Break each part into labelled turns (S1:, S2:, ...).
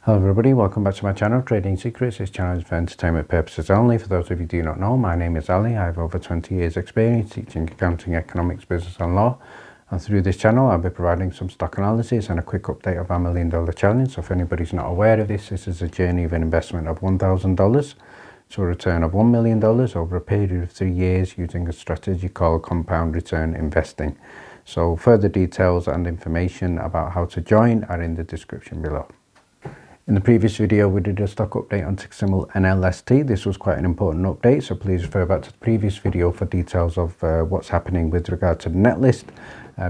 S1: Hello everybody, welcome back to my channel, Trading Secrets. This channel is for entertainment purposes only. For those of you who do not know, my name is Ali. I have over 20 years experience teaching accounting, economics, business and law. And through this channel, I'll be providing some stock analysis and a quick update of our $1 million challenge. So if anybody's not aware of this is a journey of an investment of $1,000 to a return of $1 million over a period of 3 years using a strategy called compound return investing. So further details and information about how to join are in the description below. In the previous video, we did a stock update on ticker symbol NLST. This was quite an important update, so please refer back to the previous video for details of what's happening with regard to the net list.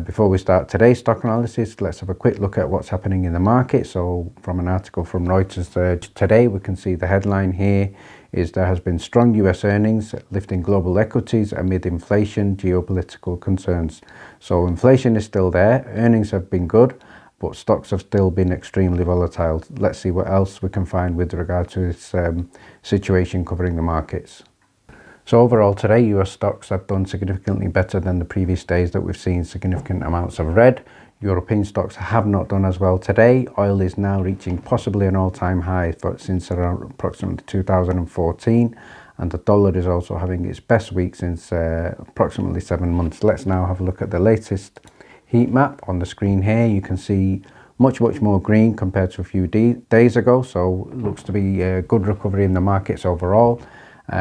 S1: Before we start today's stock analysis, let's have a quick look at what's happening in the market. So from an article from Reuters today, we can see the headline here is there has been strong US earnings lifting global equities amid inflation, geopolitical concerns. So inflation is still there, earnings have been good, but stocks have still been extremely volatile. Let's see what else we can find with regard to this situation covering the markets. So overall today, US stocks have done significantly better than the previous days that we've seen significant amounts of red. European stocks have not done as well today. Oil is now reaching possibly an all-time high since around approximately 2014. And the dollar is also having its best week since approximately 7 months. Let's now have a look at the latest heat map on the screen here. You can see much more green compared to a few days ago, so it looks to be a good recovery in the markets overall.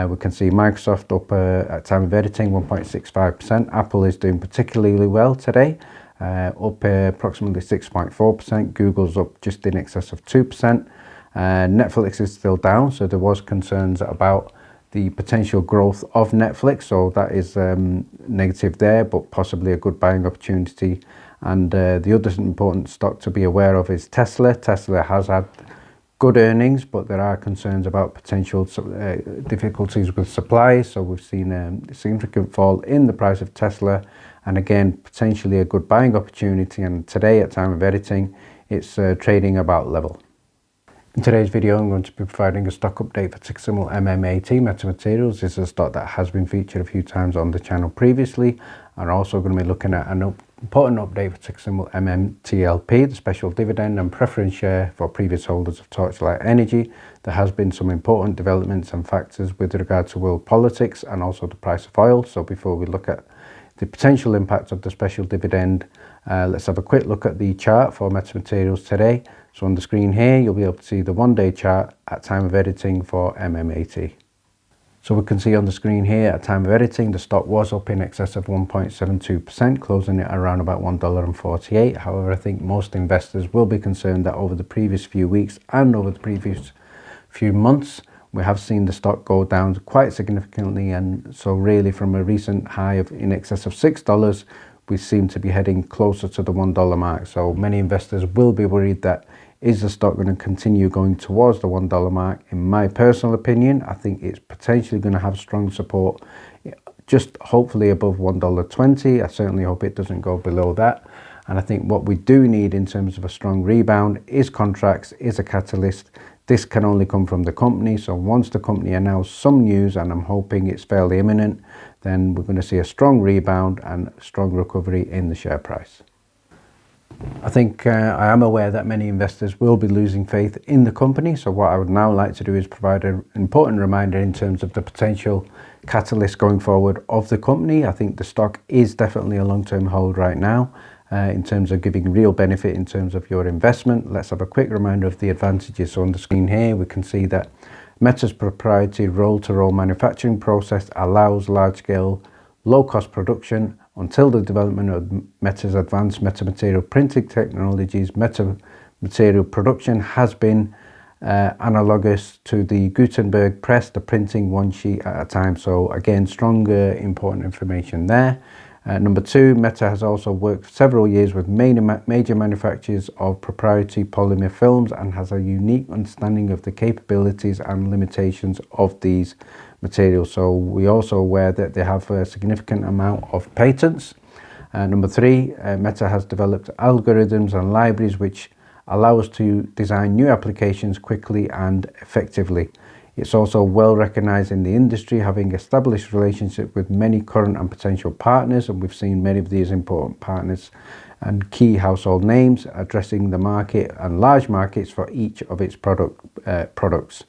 S1: We can see Microsoft up at time of editing 1.65%. Apple is doing particularly well today, up approximately 6.4%. Google's up just in excess of 2%. Netflix is still down, so there was concerns about the potential growth of Netflix, so that is negative there, but possibly a good buying opportunity. And the other important stock to be aware of is Tesla. Tesla has had good earnings, but there are concerns about potential difficulties with supply. So we've seen a significant fall in the price of Tesla, and again potentially a good buying opportunity. And today at time of editing, it's trading about level. In today's video, I'm going to be providing a stock update for ticker symbol MMAT Metamaterials. This is a stock that has been featured a few times on the channel previously. I'm also going to be looking at an important update for ticker symbol MMTLP, the special dividend and preference share for previous holders of Torchlight Energy. There has been some important developments and factors with regard to world politics and also the price of oil. So before we look at the potential impact of the special dividend, let's have a quick look at the chart for Metamaterials today. So on the screen here, you'll be able to see the one-day chart at time of editing for MMAT. So we can see on the screen here at time of editing, the stock was up in excess of 1.72%, closing it around about $1.48. However, I think most investors will be concerned that over the previous few weeks and over the previous few months, we have seen the stock go down quite significantly. And so really from a recent high of in excess of $6, we seem to be heading closer to the $1 mark. So many investors will be worried that is the stock going to continue going towards the $1 mark? In my personal opinion, I think it's potentially going to have strong support, just hopefully above $1.20. I certainly hope it doesn't go below that. And I think what we do need in terms of a strong rebound is contracts, is a catalyst. This can only come from the company. So once the company announces some news, and I'm hoping it's fairly imminent, then we're going to see a strong rebound and strong recovery in the share price. I think I am aware that many investors will be losing faith in the company. So what I would now like to do is provide an important reminder in terms of the potential catalyst going forward of the company. I think the stock is definitely a long-term hold right now in terms of giving real benefit in terms of your investment. Let's have a quick reminder of the advantages. So on the screen here, we can see that Meta's proprietary roll-to-roll manufacturing process allows large-scale, low-cost production until the development of Meta's advanced metamaterial printing technologies. Metamaterial production has been analogous to the Gutenberg press, the printing one sheet at a time. So again, stronger important information there. Number two, Meta has also worked several years with major manufacturers of proprietary polymer films and has a unique understanding of the capabilities and limitations of these materials. So we're also aware that they have a significant amount of patents. Number three, Meta has developed algorithms and libraries which allow us to design new applications quickly and effectively. It's also well recognized in the industry, having established relationships with many current and potential partners, and we've seen many of these important partners and key household names addressing the market and large markets for each of its products.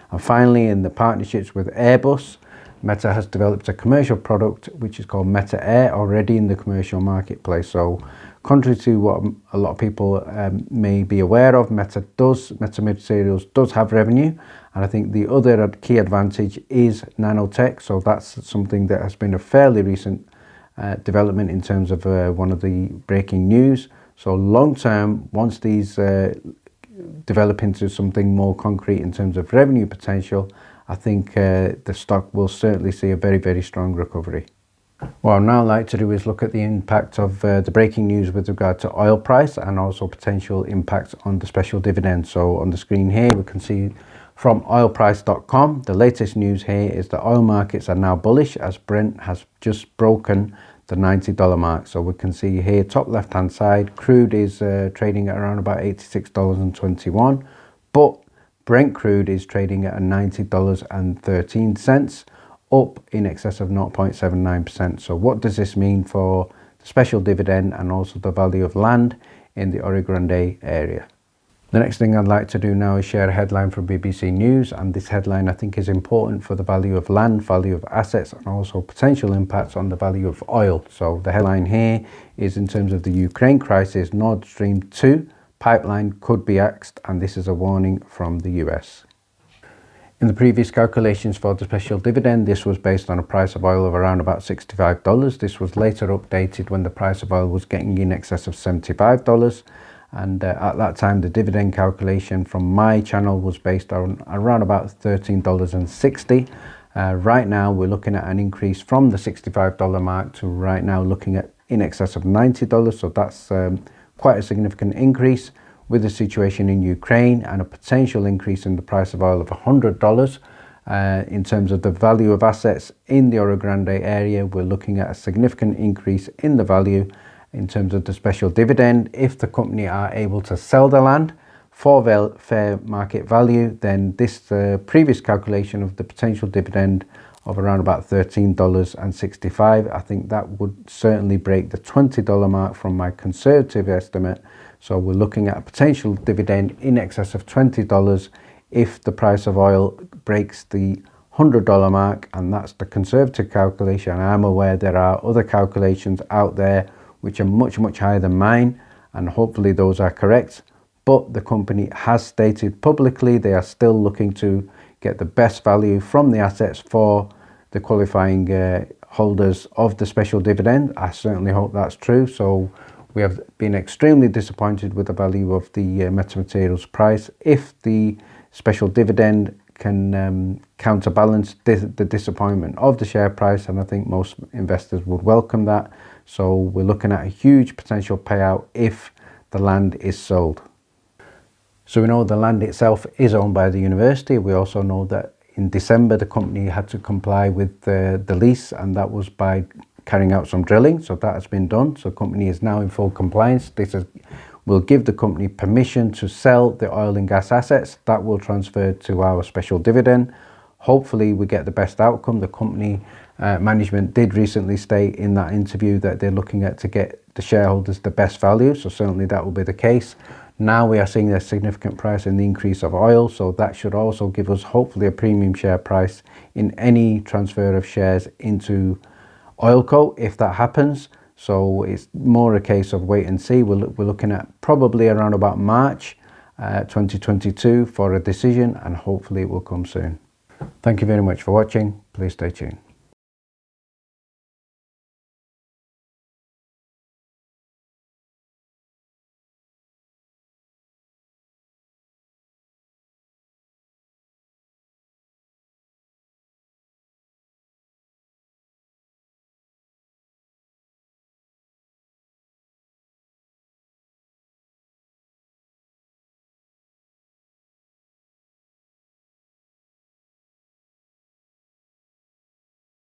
S1: And finally, in the partnerships with Airbus, Meta has developed a commercial product which is called Meta Air, already in the commercial marketplace. So contrary to what a lot of people may be aware of, Meta Materials does have revenue, and I think the other key advantage is nanotech. So that's something that has been a fairly recent development in terms of one of the breaking news. So long term, once these develop into something more concrete in terms of revenue potential, I think the stock will certainly see a very, very strong recovery. What I'd now like to do is look at the impact of the breaking news with regard to oil price and also potential impacts on the special dividend. So on the screen here, we can see from oilprice.com, the latest news here is that oil markets are now bullish as Brent has just broken the $90 mark. So we can see here, top left hand side, crude is trading at around about $86.21, but Brent crude is trading at $90.13, up in excess of 0.79%. So what does this mean for the special dividend and also the value of land in the Rio Grande area? The next thing I'd like to do now is share a headline from BBC News, and this headline I think is important for the value of land, value of assets, and also potential impacts on the value of oil. So the headline here is, in terms of the Ukraine crisis, Nord Stream 2 pipeline could be axed, and this is a warning from the US. In the previous calculations for the special dividend, this was based on a price of oil of around about $65. This was later updated when the price of oil was getting in excess of $75. And at that time, the dividend calculation from my channel was based on around about $13.60. Right now, we're looking at an increase from the $65 mark to right now looking at in excess of $90. So that's quite a significant increase with the situation in Ukraine and a potential increase in the price of oil of $100. In terms of the value of assets in the Rio Grande area, we're looking at a significant increase in the value. In terms of the special dividend, if the company are able to sell the land for fair market value, then this previous calculation of the potential dividend of around about $13.65, I think that would certainly break the $20 mark from my conservative estimate. So we're looking at a potential dividend in excess of $20 if the price of oil breaks the $100 mark, and that's the conservative calculation. I'm aware there are other calculations out there which are much, much higher than mine, and hopefully those are correct. But the company has stated publicly they are still looking to get the best value from the assets for the qualifying holders of the special dividend. I certainly hope that's true. So we have been extremely disappointed with the value of the Metamaterials price. If the special dividend can counterbalance the disappointment of the share price, and I think most investors would welcome that. So we're looking at a huge potential payout if the land is sold. So we know the land itself is owned by the university. We also know that in December the company had to comply with the lease, and that was by carrying out some drilling. So that has been done. So the company is now in full compliance. This will give the company permission to sell the oil and gas assets. That will transfer to our special dividend. Hopefully we get the best outcome. The company management did recently state in that interview that they're looking at to get the shareholders the best value. So certainly that will be the case. Now we are seeing a significant price in the increase of oil. So that should also give us hopefully a premium share price in any transfer of shares into Oilco if that happens. So it's more a case of wait and see. We're looking at probably around about March 2022 for a decision, and hopefully it will come soon. Thank you very much for watching. Please stay tuned.